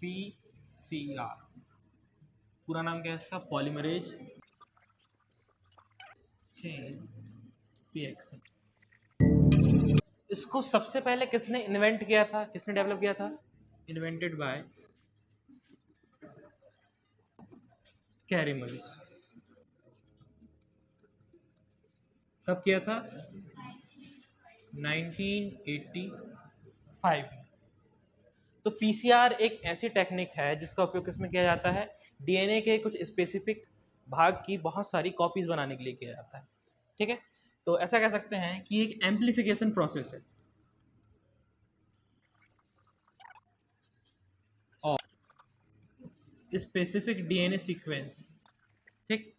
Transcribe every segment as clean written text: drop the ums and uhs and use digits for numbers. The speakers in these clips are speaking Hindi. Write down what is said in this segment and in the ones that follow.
पीसीआर पूरा नाम क्या है इसका? Polymerase chain reaction. इसको सबसे पहले किसने इन्वेंट किया था, किसने डेवलप किया था? Invented by Kary Mullis. कब किया था? 1985। तो पीसीआर एक ऐसी टेक्निक है जिसका उपयोग किसमें किया जाता है? डीएनए के कुछ स्पेसिफिक भाग की बहुत सारी कॉपीज बनाने के लिए किया जाता है। ठीक है, तो ऐसा कह सकते हैं कि एक एम्प्लीफिकेशन प्रोसेस है और स्पेसिफिक डीएनए सीक्वेंस। ठीक,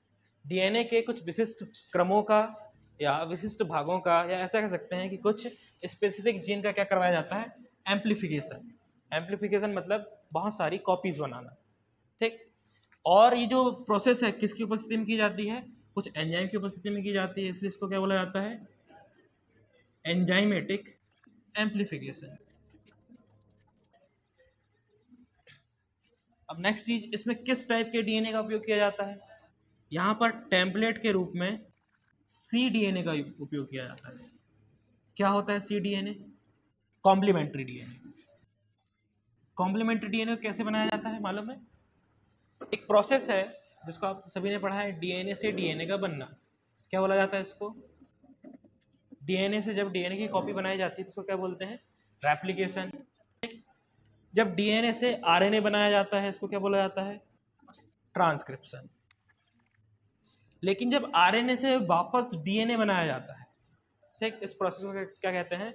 डीएनए के कुछ विशिष्ट क्रमों का या विशिष्ट भागों का, या ऐसा कह सकते हैं कि कुछ स्पेसिफिक जीन का क्या करवाया जाता है? एम्प्लीफिकेशन। एम्प्लीफिकेशन मतलब बहुत सारी कॉपीज बनाना। ठीक, और ये जो प्रोसेस है किसकी उपस्थिति में की जाती है? कुछ एंजाइम की उपस्थिति में की जाती है, इसलिए इसको क्या बोला जाता है? Enzymatic amplification. अब नेक्स्ट चीज, इसमें किस टाइप के डीएनए का उपयोग किया जाता है? यहाँ पर टेम्पलेट के रूप में सी डीएनए का उपयोग किया जाता है। क्या होता है C DNA? Complementary DNA. Complementary DNA कैसे बनाया जाता है मालूम है? एक प्रोसेस है जिसको आप सभी ने पढ़ा है, डीएनए से डीएनए का बनना। क्या बोला जाता है इसको? डीएनए से जब डीएनए की कॉपी बनाई जाती है तो उसको क्या बोलते हैं? रेप्लिकेशन। जब डीएनए से आरएनए बनाया जाता है इसको क्या बोला जाता है? ट्रांसक्रिप्शन। लेकिन जब आरएनए से वापस डीएनए बनाया जाता है, ठीक, इस प्रोसेस को क्या कहते हैं?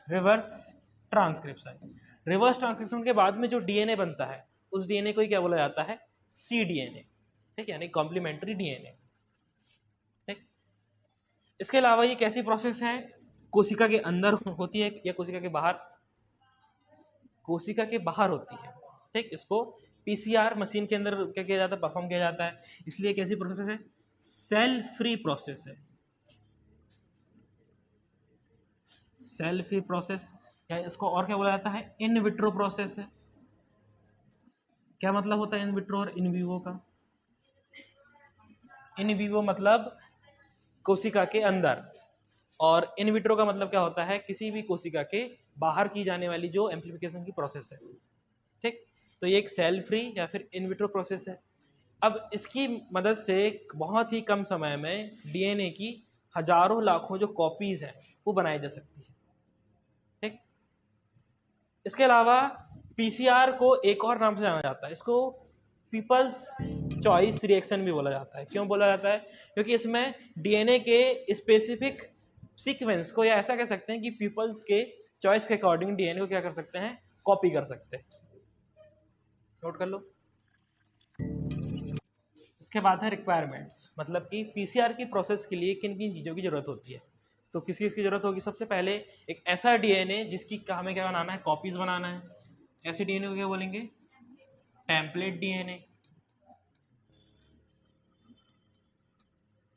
Reverse transcription. रिवर्स ट्रांसक्रिप्शन के बाद में जो डीएनए बनता है उस डीएनए को ही क्या बोला जाता है? C DNA. ठीक, यानी कॉम्प्लीमेंट्री डीएनए। ठीक, इसके अलावा ये कैसी प्रोसेस है? कोशिका के अंदर होती है या कोशिका के बाहर? कोशिका के बाहर होती है। ठीक, इसको पीसीआर मशीन के अंदर क्या किया जाता है? परफॉर्म किया जाता है। इसलिए कैसी प्रोसेस है? सेल फ्री प्रोसेस है। सेल फ्री प्रोसेस, या इसको और क्या बोला जाता है? इन विट्रो प्रोसेस है। क्या मतलब होता है इन विट्रो और इन विवो का? इन विवो मतलब कोशिका के अंदर, और इन विट्रो का मतलब क्या होता है? किसी भी कोशिका के बाहर की जाने वाली जो एम्प्लीफिकेशन की प्रोसेस है। ठीक, तो ये एक सेल फ्री या फिर इन विट्रो प्रोसेस है। अब इसकी मदद से बहुत ही कम समय में डीएनए की हजारों लाखों जो कॉपीज हैं वो बनाई जा सकती है। ठीक, इसके अलावा पीसीआर को एक और नाम से जाना जाता है, इसको पीपल्स चॉइस रिएक्शन भी बोला जाता है। क्यों बोला जाता है? क्योंकि इसमें डीएनए के स्पेसिफिक सीक्वेंस को, या ऐसा कह सकते हैं कि पीपल्स के चॉइस के अकॉर्डिंग डीएनए को क्या कर सकते हैं? कॉपी कर सकते हैं। नोट कर लो। इसके बाद है रिक्वायरमेंट्स, मतलब कि पीसीआर की प्रोसेस के लिए किन किन चीज़ों की जरूरत होती है। तो किस किस की जरूरत होगी? सबसे पहले एक ऐसा डीएनए जिसकी हमें क्या बनाना है? कॉपीज बनाना है। ऐसे डीएनए को क्या बोलेंगे? टेम्पलेट डीएनए,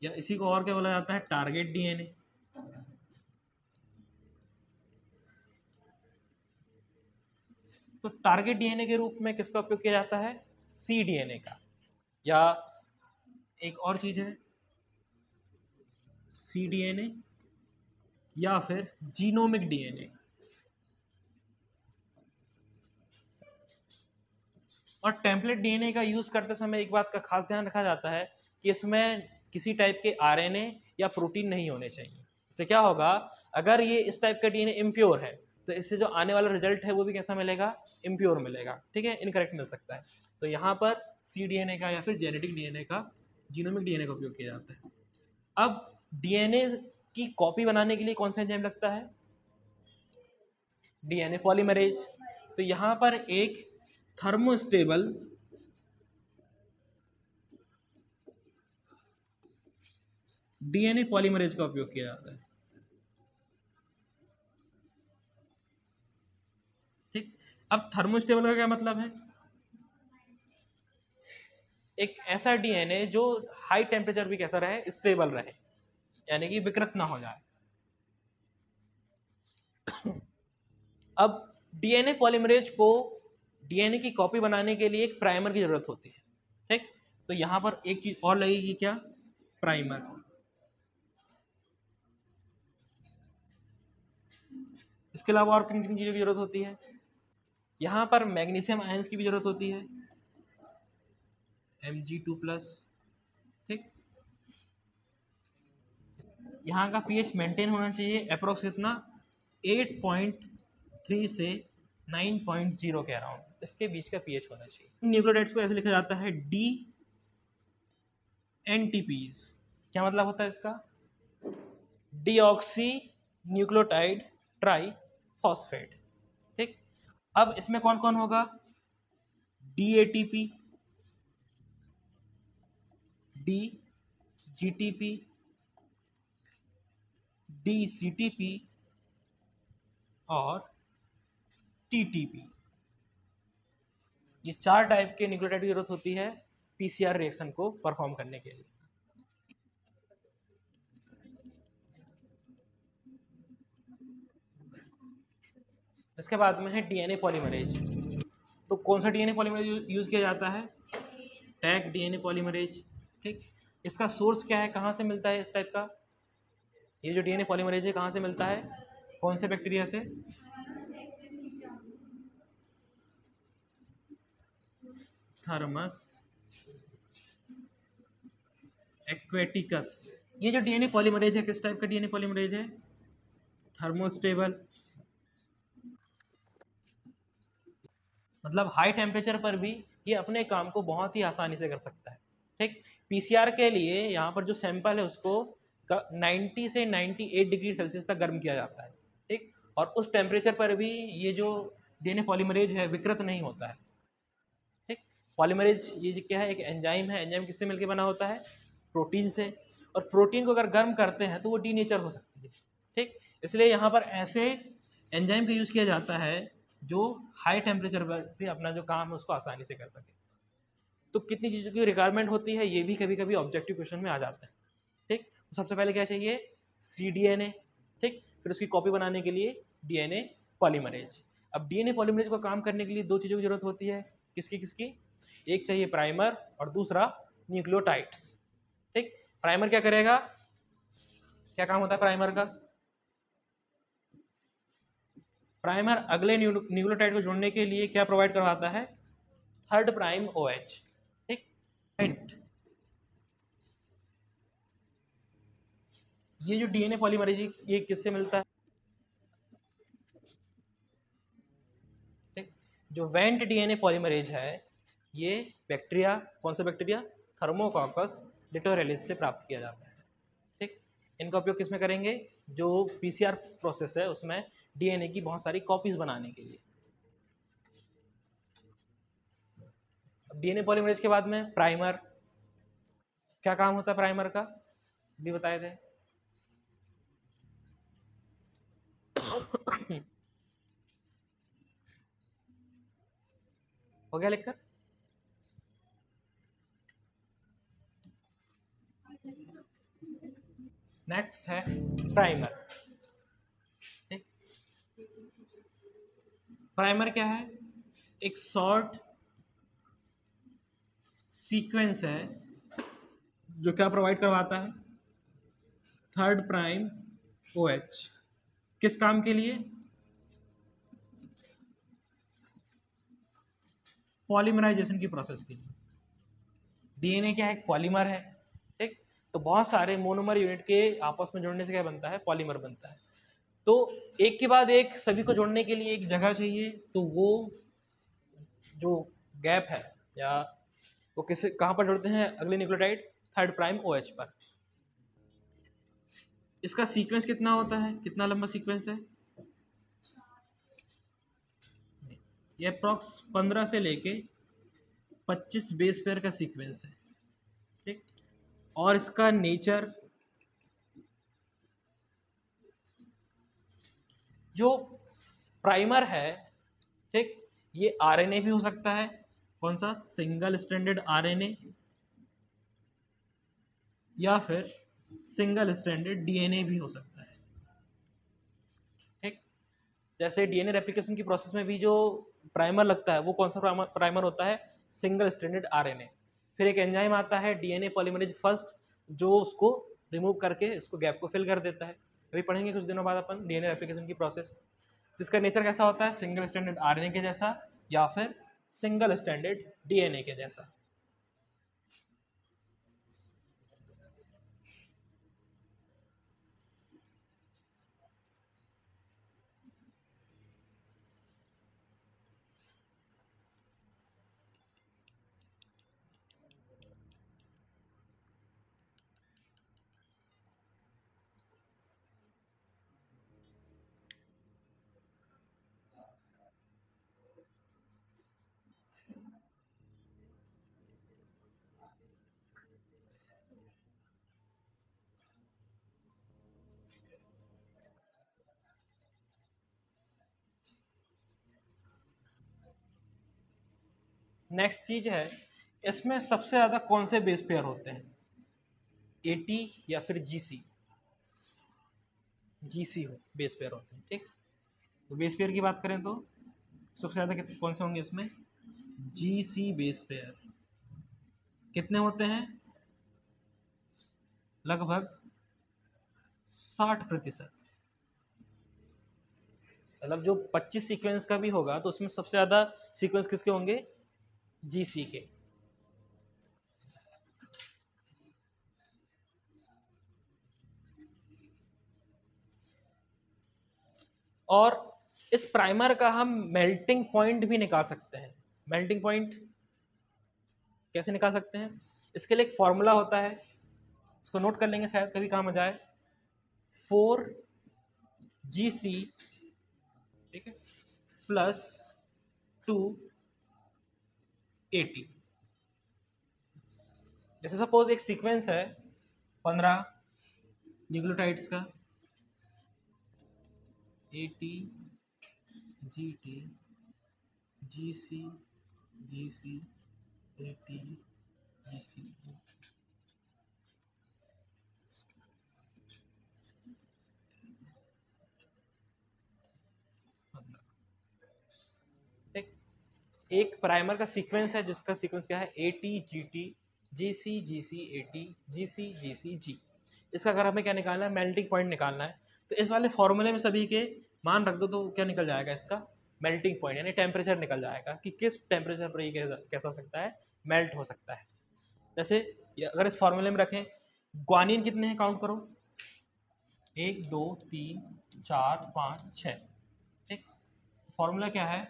या इसी को और क्या बोला जाता है? Target DNA. तो टारगेट डीएनए के रूप में किसका उपयोग किया जाता है? सी डीएनए का। या एक और चीज है सी डीएनए, या फिर जीनोमिक डीएनए। और टेम्पलेट डीएनए का यूज करते समय एक बात का खास ध्यान रखा जाता है कि इसमें किसी टाइप के आरएनए या प्रोटीन नहीं होने चाहिए। इससे क्या होगा? अगर ये इस टाइप का डीएनए इम्प्योर है तो इससे जो आने वाला रिजल्ट है वो भी कैसा मिलेगा? इम्प्योर मिलेगा। ठीक है, इनकरेक्ट मिल सकता है। तो यहाँ पर सी डीएनए का या फिर जेनेटिक डीएनए का, जीनोमिक डीएनए का उपयोग किया जाता है। अब डीएनए की कॉपी बनाने के लिए कौन सा एंजाइम लगता है? DNA polymerase. तो यहाँ पर एक थर्मोस्टेबल डीएनए पॉलीमरेज का उपयोग किया जाता है। ठीक, अब थर्मोस्टेबल का क्या मतलब है? एक ऐसा डीएनए जो हाई टेम्परेचर भी कैसा रहे? स्टेबल रहे, यानी कि विकृत ना हो जाए। अब डीएनए पॉलीमरेज को डीएनए की कॉपी बनाने के लिए एक प्राइमर की जरूरत होती है, ठीक। तो यहाँ पर एक चीज और लगेगी, क्या? प्राइमर। इसके अलावा और किन किन चीज़ों की जरूरत होती है? यहाँ पर मैग्नीशियम आयंस की भी जरूरत होती है, Mg2+, ठीक। यहाँ का पीएच मेंटेन होना चाहिए अप्रोक्स कितना, 8.3 से 9.0 के अराउंड, इसके बीच का पीएच होना चाहिए। न्यूक्लियोटाइड्स को ऐसे लिखा जाता है डी एनटीपीज। क्या मतलब होता है इसका? डीऑक्सी न्यूक्लियोटाइड ट्राई फॉस्फेट, ठीक। अब इसमें कौन कौन होगा? D ATP, D GTP, D CTP और टीटीपी। ये 4 टाइप के न्यूक्लियोटाइड की जरूरत होती है पीसीआर रिएक्शन को परफॉर्म करने के लिए। इसके बाद में है डीएनए पॉलीमरेज। तो कौन सा डीएनए पॉलीमरेज यूज किया जाता है? टैग डीएनए पॉलीमरेज, ठीक। इसका सोर्स क्या है, कहाँ से मिलता है इस टाइप का? ये जो डीएनए पॉलीमरेज है कहाँ से मिलता है, कौन से बैक्टीरिया से? Thermus aquaticus. ये जो डीएनए पॉलीमरेज है किस टाइप का डीएनए पॉलीमरेज है? थर्मोस्टेबल, मतलब हाई टेम्परेचर पर भी ये अपने काम को बहुत ही आसानी से कर सकता है, ठीक। पीसीआर के लिए यहाँ पर जो सैंपल है उसको 90 से 98 डिग्री सेल्सियस तक गर्म किया जाता है, ठीक। और उस टेम्परेचर पर भी ये जो डीएनए पॉलीमरेज है विकृत नहीं होता है, ठीक। पॉलीमरेज ये जो क्या है, एक एंजाइम है। एंजाइम किससे मिलकर बना होता है? प्रोटीन से। और प्रोटीन को अगर गर्म करते हैं तो वो डीनेचर हो सकती है, ठीक। इसलिए यहाँ पर ऐसे एंजाइम का यूज़ किया जाता है जो हाई टेम्परेचर पर भी अपना जो काम है उसको आसानी से कर सके। तो कितनी चीज़ों की रिक्वायरमेंट होती है ये भी कभी कभी ऑब्जेक्टिव क्वेश्चन में आ जाता है, ठीक। तो सबसे पहले क्या चाहिए? cDNA, ठीक। फिर उसकी कॉपी बनाने के लिए डीएनए पॉलीमरेज। अब डीएनए पॉलीमरेज को काम करने के लिए 2 चीज़ों की जरूरत होती है। किसकी किसकी? एक चाहिए प्राइमर और दूसरा न्यूक्लियोटाइड्स, ठीक। प्राइमर क्या करेगा, क्या काम होता है प्राइमर का? प्राइमर अगले न्यूक्लियोटाइड को जोड़ने के लिए क्या प्रोवाइड करवाता है? 3 प्राइम OH, ठीक। ये जो डीएनए पॉलीमरेज ये किससे मिलता है? ठीक। जो वेंट डीएनए पॉलीमरेज है ये बैक्टीरिया, कौन सा बैक्टीरिया? थर्मोकॉकस लिटोरेलिस से प्राप्त किया जाता है, ठीक। इनका उपयोग किस में करेंगे? जो पीसीआर प्रोसेस है उसमें डीएनए की बहुत सारी कॉपीज बनाने के लिए। अब डीएनए पॉलीमरेज के बाद में प्राइमर, क्या काम होता है प्राइमर का? भी बताए थे। हो गया लिखकर? नेक्स्ट है प्राइमर, ठीक। प्राइमर क्या है? एक शॉर्ट सीक्वेंस है जो क्या प्रोवाइड करवाता है? 3 प्राइम OH। किस काम के लिए? पॉलीमराइजेशन की प्रोसेस के लिए। डीएनए क्या है? एक पॉलीमर है, ठीक। तो बहुत सारे मोनोमर यूनिट के आपस में जुड़ने से क्या बनता है? पॉलीमर बनता है। तो एक के बाद एक सभी को जोड़ने के लिए एक जगह चाहिए, तो वो जो गैप है या वो किसे कहाँ पर जोड़ते हैं? अगले न्यूक्लियोटाइड 3 प्राइम OH पर। इसका सीक्वेंस कितना होता है, कितना लंबा सीक्वेंस है? ये अप्रॉक्स 15 से लेके 25 बेस पेयर का सीक्वेंस है, ठीक। और इसका नेचर, जो प्राइमर है, ठीक, ये आरएनए भी हो सकता है। कौन सा? सिंगल स्ट्रैंडेड आरएनए या फिर सिंगल स्ट्रैंडेड डीएनए भी हो सकता है, ठीक। जैसे डीएनए रेप्लिकेशन की प्रोसेस में भी जो प्राइमर लगता है वो कौन सा प्राइमर होता है, सिंगल स्ट्रैंडेड आरएनए। फिर एक एंजाइम आता है डीएनए पॉलीमरेज फर्स्ट, जो उसको रिमूव करके उसको गैप को फिल कर देता है। अभी पढ़ेंगे कुछ दिनों बाद अपन डीएनए रेप्लिकेशन की प्रोसेस। जिसका नेचर कैसा होता है, सिंगल स्ट्रैंडेड आरएनए के जैसा या फिर सिंगल स्ट्रैंडेड डीएनए के जैसा। नेक्स्ट चीज है, इसमें सबसे ज्यादा कौन से बेस पेयर होते हैं, एटी या फिर जीसी। जीसी हो बेस पेयर होते हैं, ठीक। तो बेस पेयर की बात करें तो सबसे ज़्यादा कौन से होंगे इसमें, जीसी बेस पेयर। कितने होते हैं, लगभग 60%। मतलब जो 25 सीक्वेंस का भी होगा तो उसमें सबसे ज़्यादा सीक्वेंस किसके होंगे, जीसी के। और इस प्राइमर का हम मेल्टिंग पॉइंट भी निकाल सकते हैं। मेल्टिंग पॉइंट कैसे निकाल सकते हैं, इसके लिए एक फॉर्मूला होता है, इसको नोट कर लेंगे, शायद कभी काम आ जाए। 4GC, ठीक है, प्लस 2AT। जैसे सपोज एक सीक्वेंस है 15 न्यूक्लियोटाइड्स का, AT GT GC GC AT GC। एक प्राइमर का सीक्वेंस है जिसका सीक्वेंस क्या है, AT GT GC GC AT GC GC G। इसका अगर हमें क्या निकालना है, मेल्टिंग पॉइंट निकालना है, तो इस वाले फॉर्मूले में सभी के मान रख दो तो क्या निकल जाएगा, इसका मेल्टिंग पॉइंट यानी टेम्परेचर निकल जाएगा कि किस टेम्परेचर पर ये कैसा हो सकता है, मेल्ट हो सकता है। जैसे अगर इस फॉर्मूले में रखें, ग्वानिन कितने हैं काउंट करो, 1 2 3 4 5 6, ठीक। फॉर्मूला क्या है,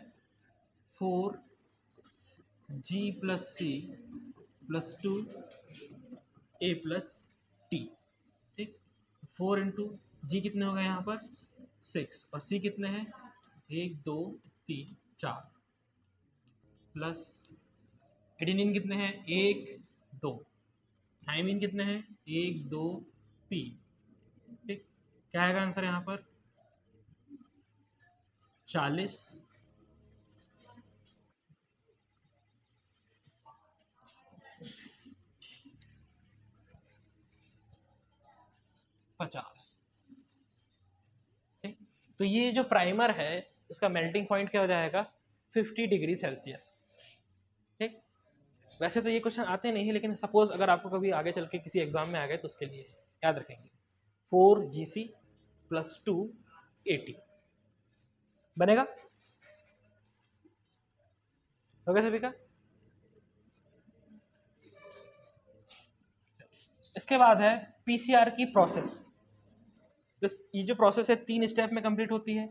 4G+C+2A+T, ठीक। 4 इंटू जी कितने हो गए यहाँ पर 6, और सी कितने हैं 1 2 3 4, प्लस एडिनिन कितने हैं 1 2, थाइमिन कितने हैं 1 2 3, ठीक। क्या आएगा आंसर यहाँ पर 40 50, ठीक। तो ये जो प्राइमर है इसका मेल्टिंग पॉइंट क्या हो जाएगा 50 डिग्री सेल्सियस, ठीक। वैसे तो ये क्वेश्चन आते नहीं है, लेकिन सपोज अगर आपको कभी आगे चल के किसी एग्जाम में आ गए तो उसके लिए याद रखेंगे। 4GC+2AT बनेगा, हो गया सभी का। इसके बाद है पीसीआर की प्रोसेस। ये जो प्रोसेस है 3 स्टेप में कंप्लीट होती है।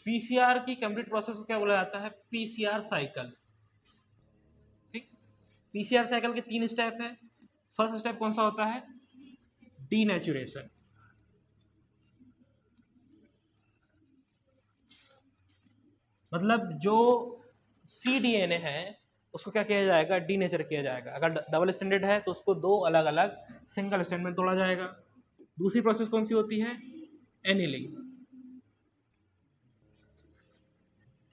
पीसीआर की कंप्लीट प्रोसेस को क्या बोला जाता है, पीसीआर साइकिल, ठीक। पीसीआर साइकिल के 3 स्टेप है। फर्स्ट स्टेप कौन सा होता है, डीनेचुरेशन, मतलब जो सी डीएनए है उसको क्या किया जाएगा, डीनेचर किया जाएगा। अगर डबल स्टैंडर्ड है तो उसको दो अलग अलग सिंगल स्टैंड में तोड़ा जाएगा। दूसरी प्रोसेस कौन सी होती है, एनिलिंग।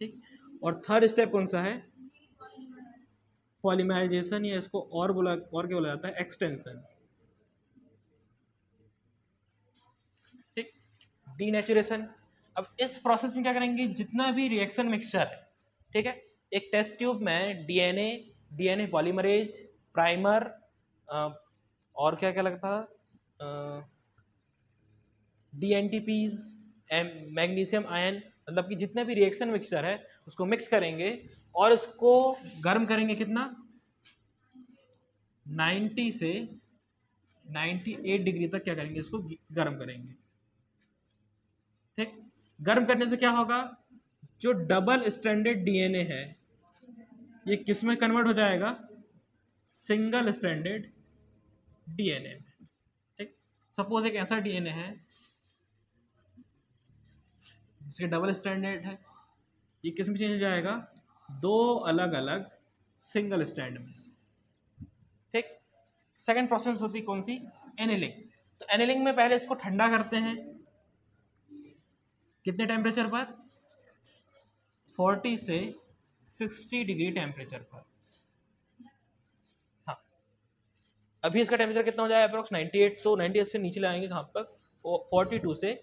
ठीक, और थर्ड स्टेप कौन सा है, पॉलीमराइजेशन, या इसको और क्या बोला जाता है, एक्सटेंशन। ठीक, डीनेचुरेशन। अब इस प्रोसेस में क्या करेंगे, जितना भी रिएक्शन मिक्सचर है, ठीक है, एक टेस्ट ट्यूब में डीएनए, डीएनए पॉलीमरेज, प्राइमर, और क्या क्या लगता था, डीएनटीपीज, मैग्नीशियम आयन, मतलब कि जितने भी रिएक्शन मिक्सचर है उसको मिक्स करेंगे और इसको गर्म करेंगे। कितना, 90 से 98 डिग्री तक क्या करेंगे, इसको गर्म करेंगे। ठीक, गर्म करने से क्या होगा, जो डबल स्ट्रैंडेड डीएनए है ये किस में कन्वर्ट हो जाएगा, सिंगल स्ट्रैंडेड डीएनए में। ठीक, सपोज एक ऐसा डीएनए है जिसके डबल स्ट्रैंडेड है, ये किस में चेंज हो जाएगा, दो अलग अलग सिंगल स्ट्रैंड में। ठीक, सेकंड प्रोसेस होती है कौन सी, एनिलिंग। तो एनिलिंग में पहले इसको ठंडा करते हैं, कितने टेम्परेचर पर, 40 से 60 डिग्री टेम्परेचर पर। हाँ, अभी इसका टेम्परेचर कितना हो जाएगा, अप्रोक्स 98, तो 98 से नीचे लाएंगे कहाँ तक, 42 से,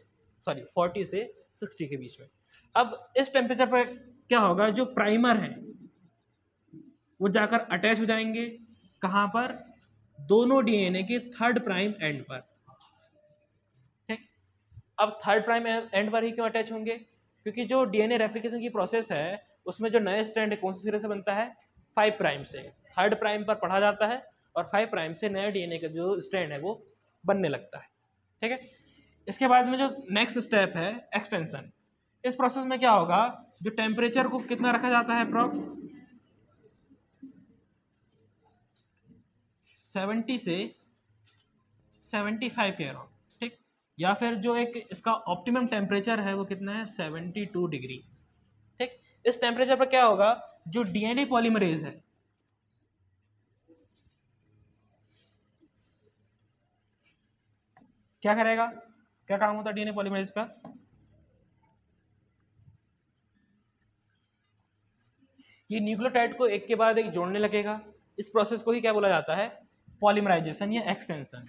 सॉरी 40 से 60 के बीच में। अब इस टेम्परेचर पर क्या होगा, जो प्राइमर है वो जाकर अटैच हो जाएंगे कहाँ पर, दोनों डीएनए के थर्ड प्राइम एंड पर। ठीक, अब थर्ड प्राइम एंड पर ही क्यों अटैच होंगे, क्योंकि जो डीएनए रेप्लिकेशन की प्रोसेस है उसमें जो नए स्ट्रैंड है कौन से सिरे से बनता है, 5 प्राइम से। थर्ड प्राइम पर पढ़ा जाता है और 5 प्राइम से नया डीएनए का जो स्ट्रैंड है वो बनने लगता है। ठीक है, इसके बाद में जो नेक्स्ट स्टेप है, एक्सटेंशन। इस प्रोसेस में क्या होगा, जो टेम्परेचर को कितना रखा जाता है, अप्रॉक्स 70 से 75 के अराउंड। ठीक, या फिर जो एक इसका ऑप्टिमम टेम्परेचर है वो कितना है, 72 डिग्री। ठीक, इस टेम्परेचर पर क्या होगा, जो डीएनए पॉलीमरेज है क्या करेगा, क्या काम होता है डीएनए पॉलीमरेज का, ये न्यूक्लियोटाइड को एक के बाद एक जोड़ने लगेगा। इस प्रोसेस को ही क्या बोला जाता है, पॉलीमराइजेशन या एक्सटेंशन।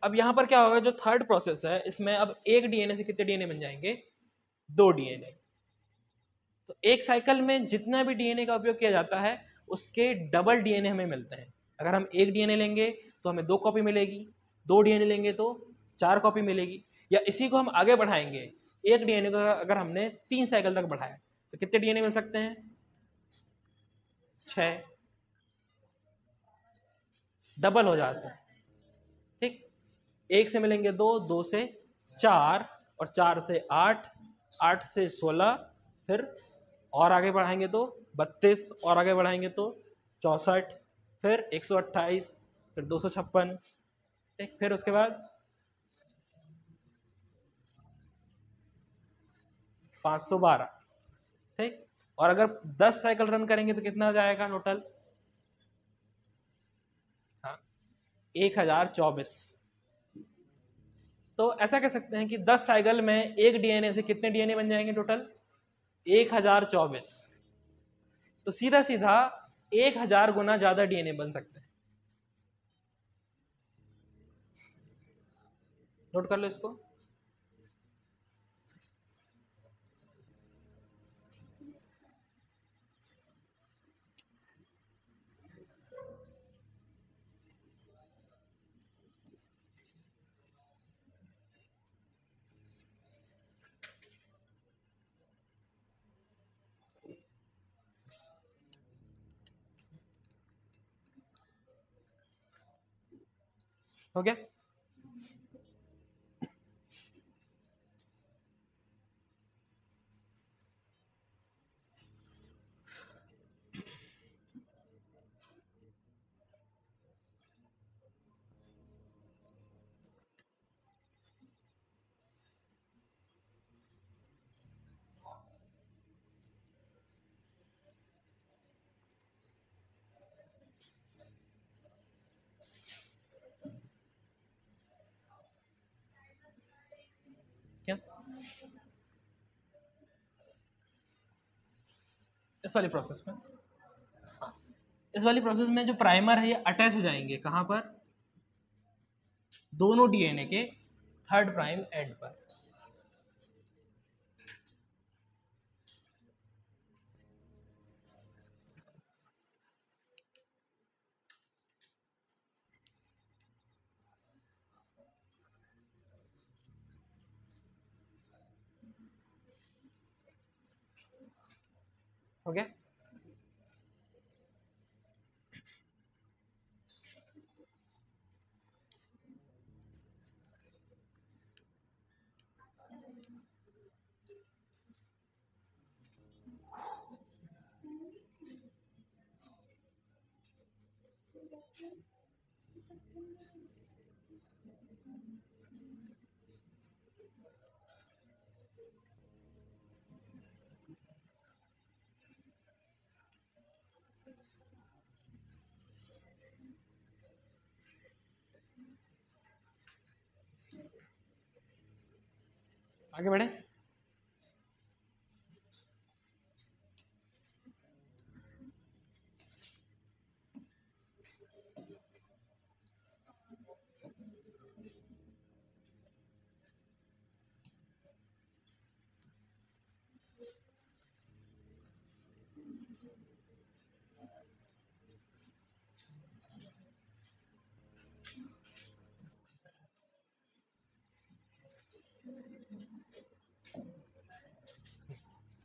अब यहां पर क्या होगा, जो थर्ड प्रोसेस है इसमें अब एक डीएनए से कितने डीएनए बन जाएंगे, दो डीएनए। तो एक साइकिल में जितना भी डीएनए का उपयोग किया जाता है उसके डबल डीएनए हमें मिलते हैं। अगर हम एक डीएनए लेंगे तो हमें दो कॉपी मिलेगी, दो डीएनए लेंगे तो चार कॉपी मिलेगी। या इसी को हम आगे बढ़ाएंगे, एक डीएनए को अगर हमने 3 साइकिल तक बढ़ाया तो कितने डीएनए मिल सकते हैं, 6, डबल हो जाते हैं। ठीक, एक से मिलेंगे दो, दो से चार, और चार से आठ, आठ से 16, फिर और आगे बढ़ाएंगे तो 32, और आगे बढ़ाएंगे तो 64, फिर 128, फिर 256। ठीक, फिर उसके बाद 512। ठीक, और अगर 10 साइकिल रन करेंगे तो कितना हो जाएगा टोटल, हाँ, 1024। तो ऐसा कह सकते हैं कि 10 साइकिल में एक डीएनए से कितने डीएनए बन जाएंगे टोटल, 1024। तो सीधा सीधा 1000 गुना ज्यादा डीएनए बन सकते हैं। नोट कर लो इसको। हो गया, इस वाली प्रोसेस में, हाँ, इस वाली प्रोसेस में जो प्राइमर है ये अटैच हो जाएंगे कहाँ पर, दोनों डीएनए के थर्ड प्राइम एंड पर। हो गया? आगे बढ़े।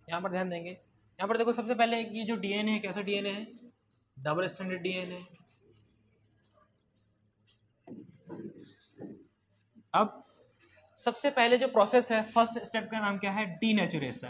यहाँ पर ध्यान देंगे, यहाँ पर देखो सबसे पहले ये जो डीएनए है कैसा डीएनए है, डबल स्टैंडर्ड डीएनए। अब सबसे पहले जो प्रोसेस है, फर्स्ट स्टेप का नाम क्या है, डीनेचुरेशन।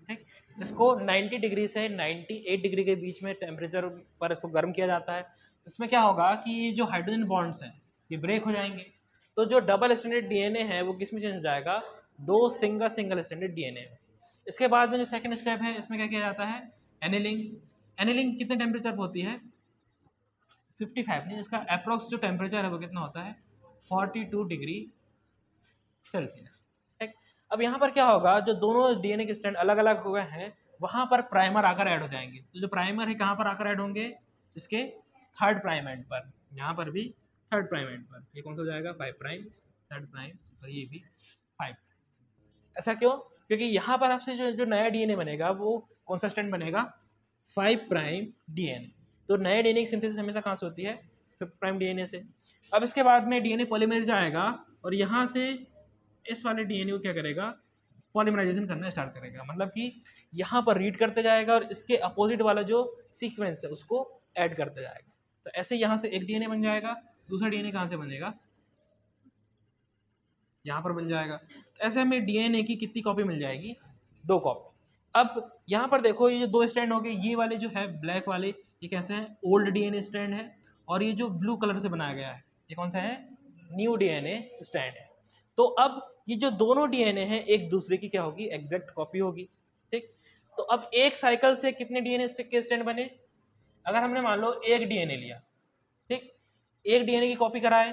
ठीक, इसको 90 डिग्री से 98 डिग्री के बीच में टेम्परेचर पर इसको गर्म किया जाता है। इसमें क्या होगा कि ये जो हाइड्रोजन बॉन्ड्स हैं ये ब्रेक हो जाएंगे, तो जो डबल स्टैंडर्ड डीएनए है वो किस में चेंज हो जाएगा, दो सिंगल स्टैंडर्ड डीएनए। इसके बाद में जो सेकंड स्टेप है इसमें क्या किया जाता है, एनिलिंग। एनिलिंग कितने टेम्परेचर पर होती है, 55 नहीं, इसका अप्रोक्स जो टेम्परेचर है वो कितना होता है, 42 डिग्री सेल्सियस। ठीक, अब यहाँ पर क्या होगा, जो दोनों डीएनए के स्ट्रैंड अलग अलग हुए हैं वहाँ पर प्राइमर आकर ऐड हो जाएंगे। तो जो प्राइमर है कहाँ पर आकर ऐड होंगे, इसके थर्ड प्राइम एंड पर, यहाँ पर भी थर्ड प्राइम एंड पर। ये कौन सा हो जाएगा, 5 प्राइम, थर्ड प्राइम, और ये भी 5। ऐसा क्यों, क्योंकि यहाँ पर आपसे जो जो नया डीएनए बनेगा वो कौन सा स्ट्रैंड बनेगा, 5 प्राइम डीएनए। तो नए डीएनए की सिंथेसिस हमेशा कहाँ से होती है, 5 प्राइम डीएनए से। अब इसके बाद में डीएनए पॉलीमरेज आएगा और यहाँ से इस वाले डीएनए को क्या करेगा, पॉलीमराइजेशन करना स्टार्ट करेगा। मतलब कि यहाँ पर रीड करते जाएगा और इसके अपोजिट वाला जो सीक्वेंस है उसको ऐड करते जाएगा। तो ऐसे यहाँ से एक डीएनए बन जाएगा, दूसरा डीएनए कहाँ से बनेगा, यहाँ पर बन जाएगा। तो ऐसे हमें डीएनए की कितनी कॉपी मिल जाएगी, 2 कॉपी। अब यहाँ पर देखो ये जो 2 स्ट्रैंड हो गए, ये वाले जो है ब्लैक वाले ये कैसे हैं, ओल्ड डीएनए स्ट्रैंड है, और ये जो ब्लू कलर से बनाया गया है ये कौन सा है, न्यू डीएनए स्ट्रैंड है। तो अब ये जो दोनों डीएनए हैं एक दूसरे की क्या होगी, एग्जैक्ट कॉपी होगी। ठीक, तो अब एक साइकिल से कितने डीएनए के स्ट्रैंड बने, अगर हमने मान लो एक डीएनए लिया, ठीक, एक डीएनए की कॉपी कराए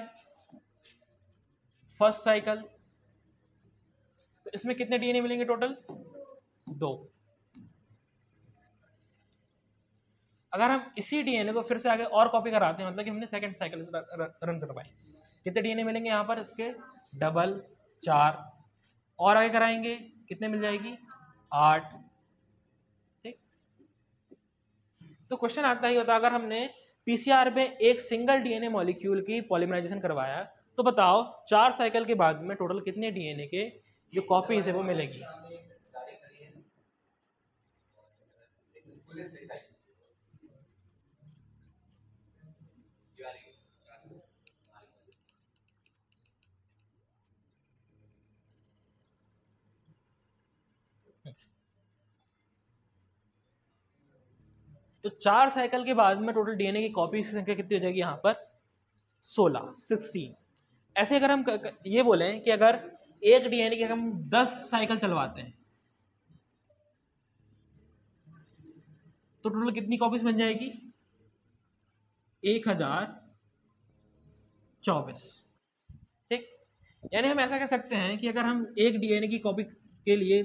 फर्स्ट साइकिल, तो इसमें कितने डीएनए मिलेंगे टोटल, 2। अगर हम इसी डीएनए को फिर से आगे और कॉपी कराते हैं, मतलब कि हमने सेकंड साइकिल रन करवाए, कितने डीएनए मिलेंगे यहाँ पर, इसके डबल 4, और आगे कराएंगे कितने मिल जाएगी, 8। ठीक, तो क्वेश्चन आता ही होता, अगर हमने पीसीआर में एक सिंगल डीएनए मॉलिक्यूल की पॉलीमराइजेशन करवाया तो बताओ 4 साइकिल के बाद में टोटल कितने डीएनए के जो कॉपीज है वो मिलेगी। तो 4 साइकिल के बाद में टोटल डीएनए की कॉपीज की संख्या कितनी हो जाएगी, यहाँ पर 16। ऐसे अगर हम ये बोलें कि अगर एक डीएनए की हम 10 साइकिल चलवाते हैं तो टोटल कितनी कॉपीज बन जाएगी, 1024। ठीक, यानी हम ऐसा कह सकते हैं कि अगर हम एक डीएनए की कॉपी के लिए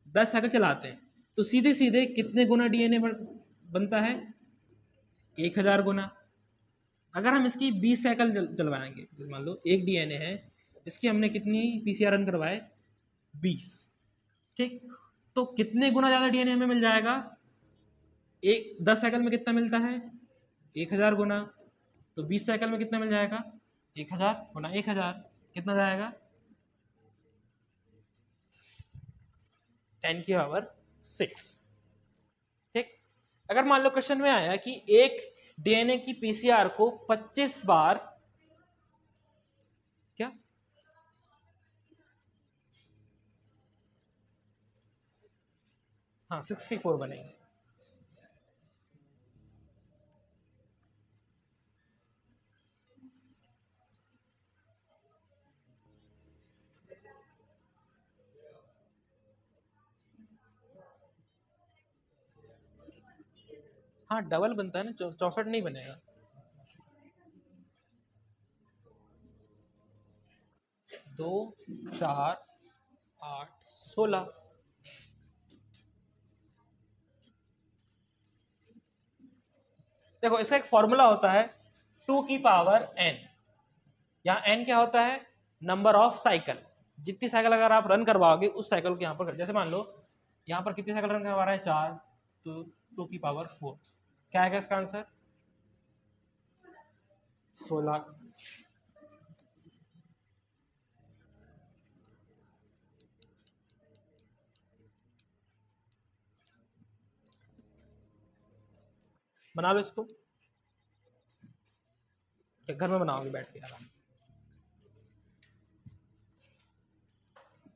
10 साइकिल चलाते हैं तो सीधे सीधे कितने गुना डीएनए बनता है? 1000 गुना। अगर हम इसकी 20 साइकिल चलवाएंगे, मान लो एक डीएनए है, इसकी हमने कितनी पीसीआर रन करवाए? 20। ठीक, तो कितने गुना ज़्यादा डीएनए हमें मिल जाएगा? 10 साइकिल में कितना मिलता है? 1000 गुना। तो 20 साइकिल में कितना मिल जाएगा? 1000 गुना 1000 कितना जाएगा? 10 की पावर 6। ठीक, अगर मान लो क्वेश्चन में आया कि एक डीएनए की पीसीआर को 25 बार क्या हाँ 64 बनेंगे। हाँ डबल बनता है ना, 64 नहीं बनेगा। 2 4 8 16। देखो इसका एक फॉर्मूला होता है 2 की पावर n। यहाँ n क्या होता है? Number of cycle. जितनी साइकिल अगर आप रन करवाओगे उस साइकिल को यहाँ पर, जैसे मान लो यहाँ पर कितनी साइकिल रन करवा रहा है? 4, तो 2 की पावर 4। क्या आएगा इसका आंसर? 16। बना लो इसको, क्या घर में बनाओगे बैठ के आराम।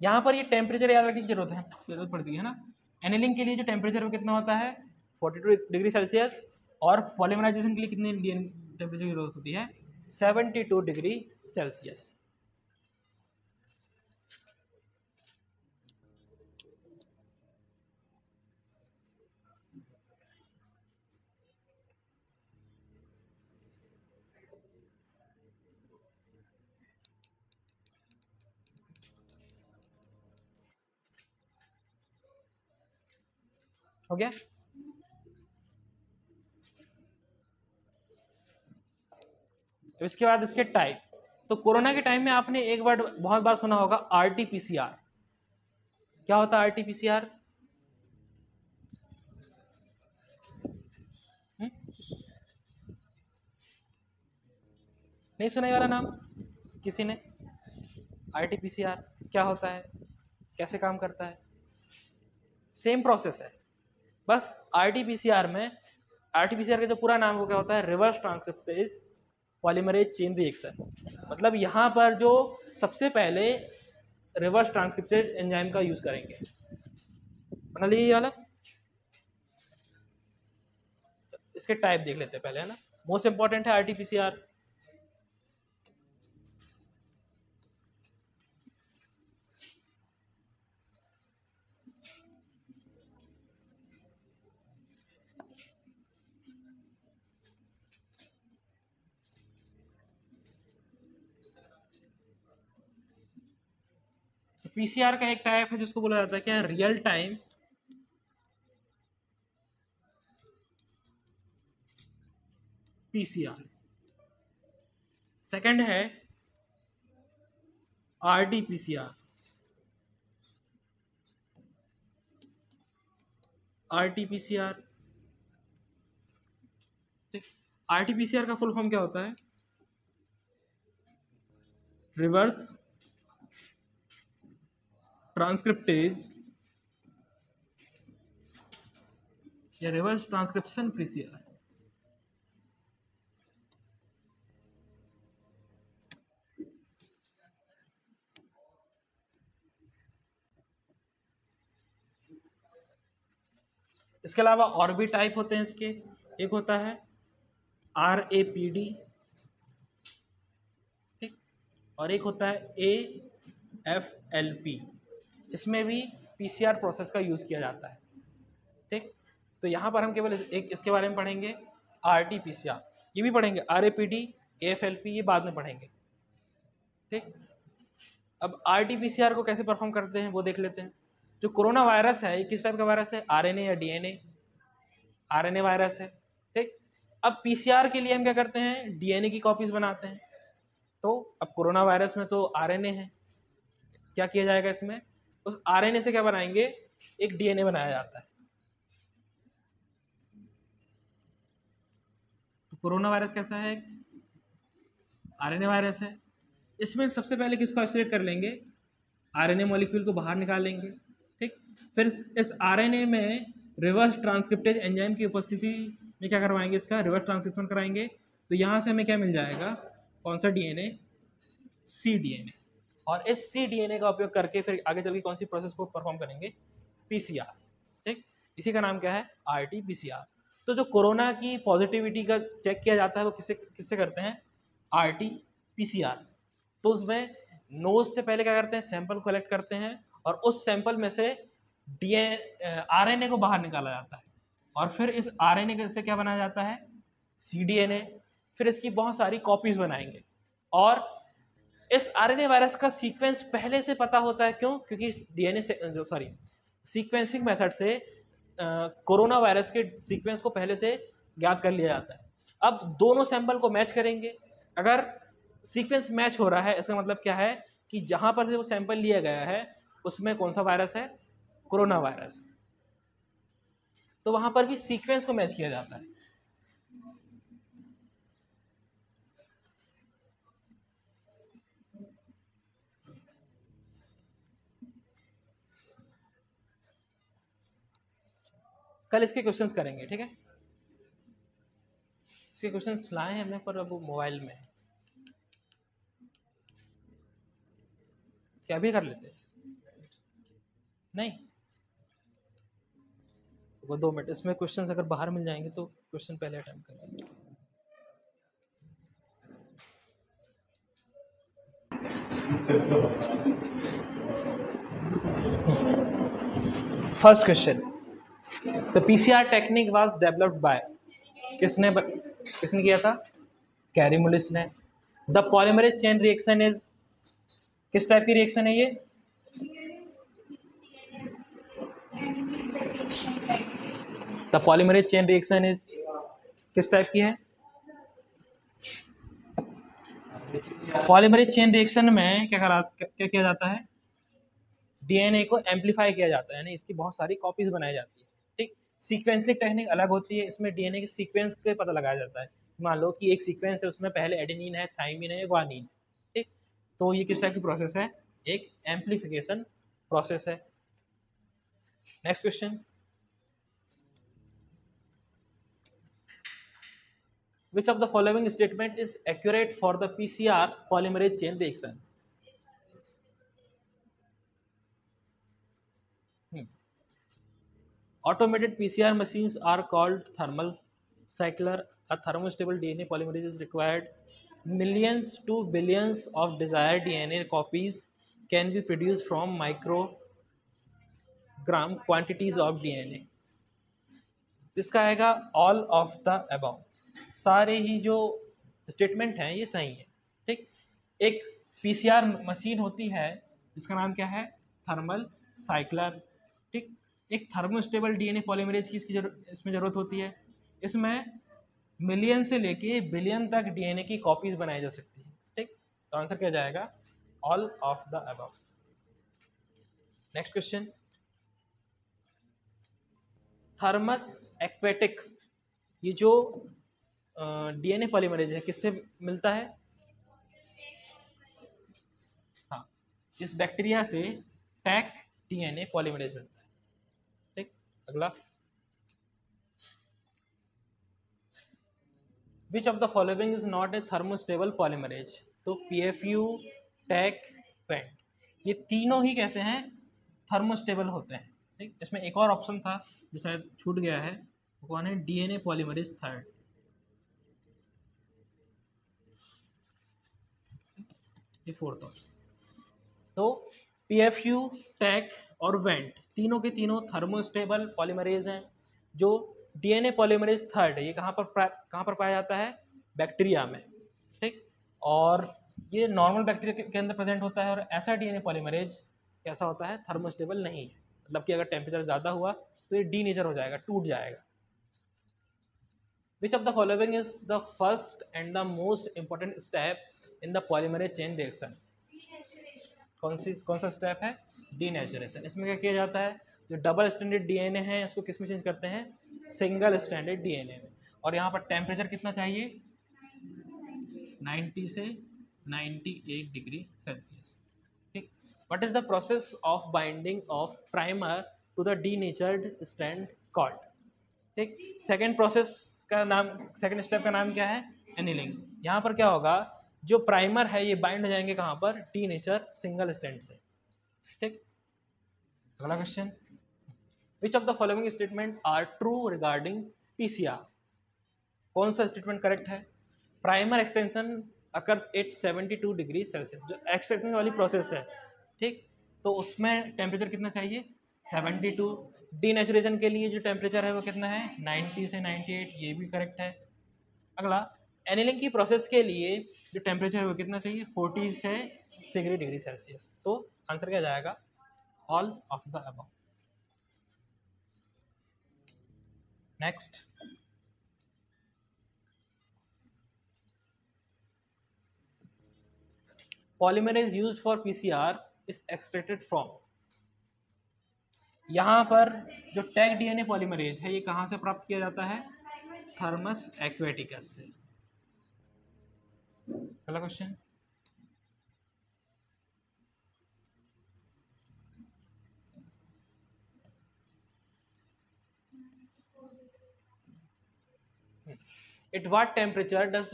यहाँ पर ये टेम्परेचर याद रखने की जरूरत पड़ती है ना। एनिलिंग के लिए जो टेम्परेचर वो कितना होता है? 42 डिग्री सेल्सियस। और पॉलीमराइजेशन के लिए कितने टेम्परेचर की जरूरत होती है? 72 डिग्री सेल्सियस। हो गया? तो इसके बाद इसके टाइप। तो कोरोना के टाइम में आपने एक वर्ड बहुत बार सुना होगा, आरटीपीसीआर। क्या होता है आरटीपीसीआर? नहीं सुना ये वाला नाम किसी ने? आरटीपीसीआर क्या होता है, कैसे काम करता है? सेम प्रोसेस है, बस आरटीपीसीआर में, आरटीपीसीआर का जो पूरा नाम वो क्या होता है? Reverse transcriptase polymerase chain reaction. मतलब यहाँ पर जो सबसे पहले रिवर्स ट्रांसक्रिप्टेज एंजाइम का यूज करेंगे। बना लीजिए ये वाला। इसके टाइप देख लेते हैं पहले, है ना। मोस्ट इंपॉर्टेंट है आरटीपीसीआर। पीसीआर का एक टाइप है जिसको बोला जाता है क्या? Real time PCR. सेकंड है आरटीपीसीआर। आरटीपीसीआर, आरटीपीसीआर का फुल फॉर्म क्या होता है? रिवर्स ट्रांसक्रिप्टेज या रिवर्स ट्रांसक्रिप्शन पीसीआर। इसके अलावा और भी टाइप होते हैं इसके। एक होता है आरएपीडी, ठीक, और एक होता है एएफएलपी। इसमें भी पीसीआर प्रोसेस का यूज किया जाता है। ठीक, तो यहाँ पर हम केवल एक इसके बारे में पढ़ेंगे, आरटीपीसीआर। ये भी पढ़ेंगे, आरएपीडी, एएफएलपी ये बाद में पढ़ेंगे। ठीक, अब आरटीपीसीआर को कैसे परफॉर्म करते हैं वो देख लेते हैं। जो कोरोना वायरस है ये किस टाइप का वायरस है, आरएनए या डीएनए, आरएनए वायरस है। ठीक, अब पीसीआर के लिए हम क्या करते हैं, डीएनए की कॉपीज बनाते हैं। तो अब कोरोना वायरस में तो आरएनए है, क्या किया जाएगा इसमें, उस आरएनए से क्या बनाएंगे, एक डीएनए बनाया जाता है। तो कोरोना वायरस कैसा है, आरएनए वायरस है। इसमें सबसे पहले किसको आइसोलेट कर लेंगे, आरएनए मॉलिक्यूल को बाहर निकाल लेंगे। ठीक, फिर इस आरएनए में रिवर्स ट्रांसक्रिप्टेज एंजाइम की उपस्थिति में क्या करवाएंगे, इसका रिवर्स ट्रांसक्रिप्शन कराएंगे। तो यहाँ से हमें क्या मिल जाएगा, कौन सा डीएनए, सी डीएनए। और इस सी डीएनए का उपयोग करके फिर आगे चल के कौन सी प्रोसेस को परफॉर्म करेंगे, पीसीआर। ठीक, इसी का नाम क्या है, आरटी पीसीआर। तो जो कोरोना की पॉजिटिविटी का चेक किया जाता है वो किससे किससे करते हैं, आरटी पीसीआर से। तो उसमें नोज से पहले क्या करते हैं, सैंपल कलेक्ट करते हैं और उस सैंपल में से आरएनए को बाहर निकाला जाता है और फिर इस आरएनए से क्या बनाया जाता है, सीडीएनए। फिर इसकी बहुत सारी कॉपीज बनाएंगे और इस आरएनए वायरस का सीक्वेंस पहले से पता होता है। क्यों, क्योंकि डीएनए से जो सीक्वेंसिंग मेथड से कोरोना वायरस के सीक्वेंस को पहले से ज्ञात कर लिया जाता है। अब दोनों सैंपल को मैच करेंगे, अगर सीक्वेंस मैच हो रहा है इसका मतलब क्या है कि जहां पर से वो सैंपल लिया गया है उसमें कौन सा वायरस है, कोरोना वायरस। तो वहां पर भी सीक्वेंस को मैच किया जाता है। कल इसके क्वेश्चंस करेंगे, ठीक है। इसके क्वेश्चंस लाए हैं हमने पर अब वो मोबाइल में है। क्या भी कर लेते हैं, नहीं वो 2 मिनट, इसमें क्वेश्चंस अगर बाहर मिल जाएंगे तो क्वेश्चन पहले अटेम्प्ट करेंगे। First question, the PCR technique was developed by, किसने किया था, कैरीमुलिस ने। The polymerase chain reaction is, किस टाइप की रिएक्शन है ये, the polymerase chain reaction is किस टाइप की है, पॉलीमरेज चेन रिएक्शन में क्या किया जाता है, डीएनए को एम्पलीफाई किया जाता है, यानी इसकी बहुत सारी कॉपीज बनाई जाती है। ठीक, सीक्वेंसिंग टेक्निक अलग होती है, इसमें डीएनए के सीक्वेंस के पता लगाया जाता है। मान लो कि एक सीक्वेंस है उसमें पहले एडेनिन है, थाइमिन है, ग्वानिन। ठीक, तो ये किस टाइप की प्रोसेस है, एक एम्पलीफिकेशन प्रोसेस है। Next question, which of the following statement is accurate for the PCR polymerase chain reaction? Automated PCR machines are called thermal cycler. A thermostable DNA polymerase is required. Millions to billions of desired DNA copies can be produced from microgram quantities of DNA. इसका आएगा all of the above। सारे ही जो स्टेटमेंट हैं ये सही है। ठीक, एक पीसीआर मशीन होती है जिसका नाम क्या है, थर्मल साइक्लर। ठीक, एक थर्मोस्टेबल डीएनए पॉलीमरेज की इसमें ज़रूरत होती है। इसमें मिलियन से लेके बिलियन तक डीएनए की कॉपीज बनाई जा सकती है। ठीक, तो आंसर क्या जाएगा, all of the above. Next question, thermos aquatics, ये जो डीएनए पॉलीमरेज है किससे मिलता है, हाँ, इस बैक्टीरिया से टैक डीएनए पॉलीमरेज मिलता है। ठीक, अगला, विच of the following is not a thermostable polymerase, तो पीएफयू, टैक, वेंट, ये तीनों ही कैसे हैं, थर्मोस्टेबल होते हैं। ठीक, इसमें एक और ऑप्शन था जो शायद छूट गया है, वो कौन है, डीएनए पॉलीमरेज थर्ड। ये फोर्थ ऑप्शन। तो पीएफयू, टैक और वेंट तीनों के तीनों थर्मोस्टेबल पॉलीमरेज हैं। जो डीएनए पॉलीमरेज थर्ड है ये कहाँ पर पाया जाता है, बैक्टीरिया में। ठीक, और ये नॉर्मल बैक्टीरिया के अंदर प्रेजेंट होता है। और ऐसा डीएनए पॉलीमरेज कैसा होता है, थर्मोस्टेबल नहीं है। मतलब कि अगर टेम्परेचर ज़्यादा हुआ तो ये डी नेचर हो जाएगा, टूट जाएगा। विच of the following is the first and the most important step in the polymerase chain reaction? कौन सा स्टेप है? डीनेचुरेशन। इसमें क्या किया जाता है, जो डबल स्टैंडर्ड डीएनए है इसको किस में चेंज करते हैं? सिंगल स्टैंडर्ड डीएनए में। और यहाँ पर टेम्परेचर कितना चाहिए? 90 से 98 डिग्री सेल्सियस। ठीक। What is the process of binding of primer to the denatured strand called? ठीक। सेकेंड प्रोसेस का नाम, सेकेंड स्टेप का नाम क्या है? एनिलिंग। यहाँ पर क्या होगा, जो प्राइमर है ये बाइंड हो जाएंगे कहाँ पर? डीनेचर सिंगल स्ट्रैंड से। ठीक। अगला question, which of the following statement are true regarding PCR? कौन सा स्टेटमेंट करेक्ट है? Primer extension occurs at 72 degree Celsius. जो एक्सटेंशन वाली प्रोसेस है, ठीक, तो उसमें टेम्परेचर कितना चाहिए? 72। डीनेचुरेशन के लिए जो टेम्परेचर है वो कितना है? 90 से 98। ये भी करेक्ट है। अगला, एनिलिंग की प्रोसेस के लिए जो टेम्परेचर है वो कितना चाहिए? 40 से 60 डिग्री सेल्सियस। तो आंसर क्या जाएगा? All of the above. Next, polymerase used for PCR is extracted from. यहाँ पर जो टैग डीएनए पॉलीमरेज है ये कहाँ से प्राप्त किया जाता है? थर्मस एक्वेटिकस से। अगला question, at what temperature does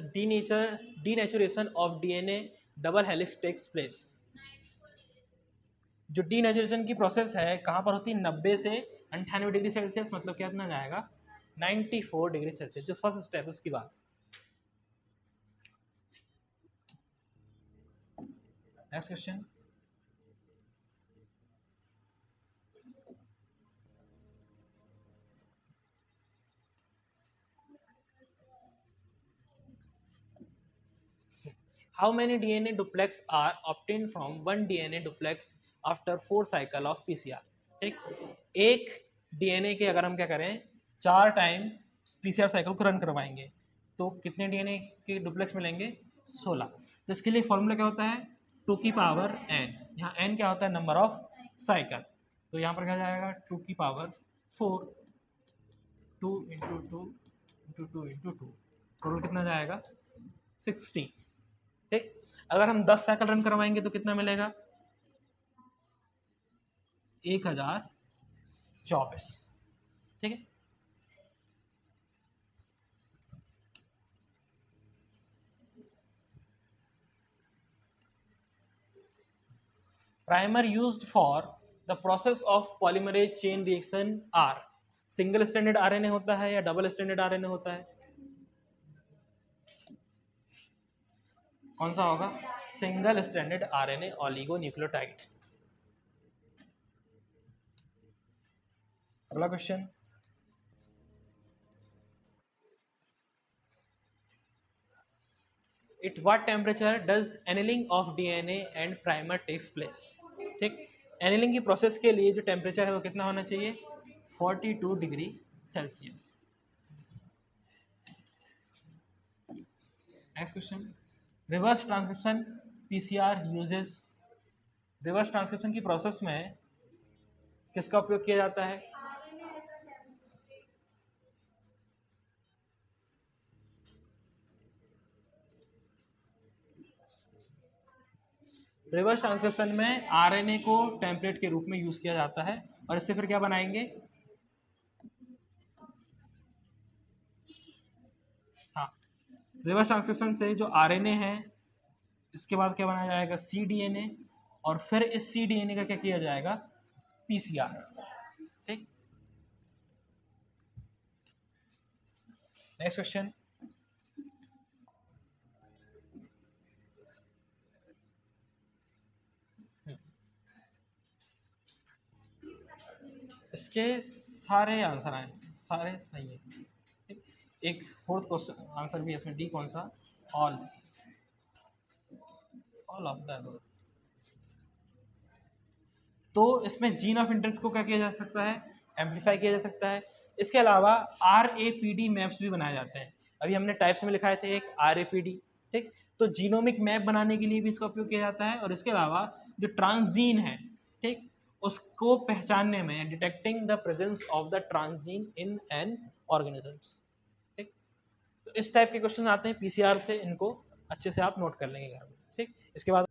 denaturation of DNA double helix takes place? जो डीनेचुरेशन की प्रोसेस है कहाँ पर होती है? 90 से 98 डिग्री सेल्सियस, मतलब कितना जाएगा? 94 डिग्री सेल्सियस। जो फर्स्ट स्टेप है उसकी बात। Next question, how many DNA duplex are obtained from one DNA duplex after 4 cycle of PCR? ठीक, एक डीएनए के अगर हम क्या करें, 4 टाइम पीसीआर साइकिल को रन करवाएंगे तो कितने डीएनए के डुप्लेक्स मिलेंगे? 16। तो इसके लिए फॉर्मूला क्या होता है? 2 की पावर n। यहाँ n क्या होता है? Number of cycle. तो यहाँ पर क्या जाएगा? 2 की power 4, 2 into 2 into 2 into 2, total कितना जाएगा? 60। ठीक। अगर हम 10 साइकिल रन करवाएंगे तो कितना मिलेगा? 1024। ठीक है। Primer used for the process of polymerase chain reaction are. Single standard RNA होता है या डबल स्टैंडर्ड आरएनए होता है? कौन सा होगा? Single standard RNA oligo nucleotide. अगला question, at what temperature does annealing of DNA and primer takes place? ठीक, एनिलिंग की प्रोसेस के लिए जो टेम्परेचर है वो कितना होना चाहिए? 42 degree Celsius. Next question, reverse transcription PCR uses. Reverse transcription की प्रोसेस में किसका उपयोग किया जाता है? रिवर्स ट्रांसक्रिप्शन में आरएनए को टेम्पलेट के रूप में यूज किया जाता है और इससे फिर क्या बनाएंगे? हाँ, रिवर्स ट्रांसक्रिप्शन से जो आरएनए है इसके बाद क्या बनाया जाएगा? सीडीएनए। और फिर इस सीडीएनए का क्या किया जाएगा? पीसीआर। ठीक। नेक्स्ट क्वेश्चन, इसके सारे आंसर आए, सारे सही है। ठीक? एक फोर्थ क्वेश्चन आंसर भी है इसमें, डी कौन सा? All of the above. तो इसमें जीन ऑफ इंटरेस्ट को क्या किया जा सकता है, एम्पलीफाई किया जा सकता है। इसके अलावा RAPD मैप्स भी बनाए जाते हैं। अभी हमने टाइप्स में लिखाए थे एक RAPD, ठीक। तो जीनोमिक मैप बनाने के लिए भी इसका उपयोग किया जाता है। और इसके अलावा जो ट्रांसजीन है, ठीक, उसको पहचानने में, detecting the presence of the transgene in an organisms, ठीक। तो इस टाइप के क्वेश्चन आते हैं PCR से, इनको अच्छे से आप नोट कर लेंगे घर में, ठीक। इसके बाद